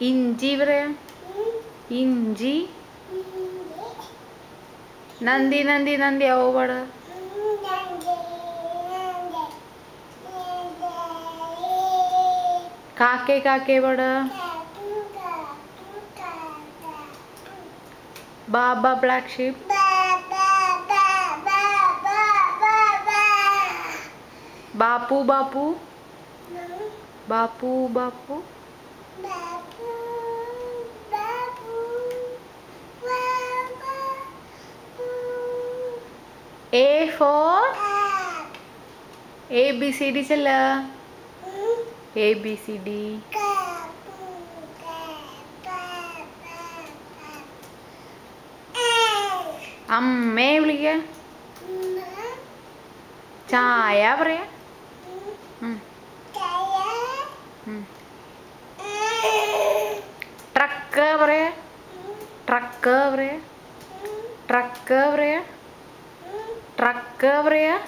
ഇഞ്ചി പറയാ. ഇഞ്ചി. നന്ദി നന്ദി നന്ദി ആവോ പാട. കാക്കേ കാക്കേ പാട. Baa baa black sheep. ബാപ്പു ബാപ്പു. ബാപ്പു ബാപ്പു. A for ABCD चल. ABCD. അമ്മേ വിളിക്ക. ചായ പറയാ. ട്രക്ക് പറയാ. ട്രക്ക് പറയാ. ട്രക്ക് പറയാ. ട്രക്ക് പറയാ.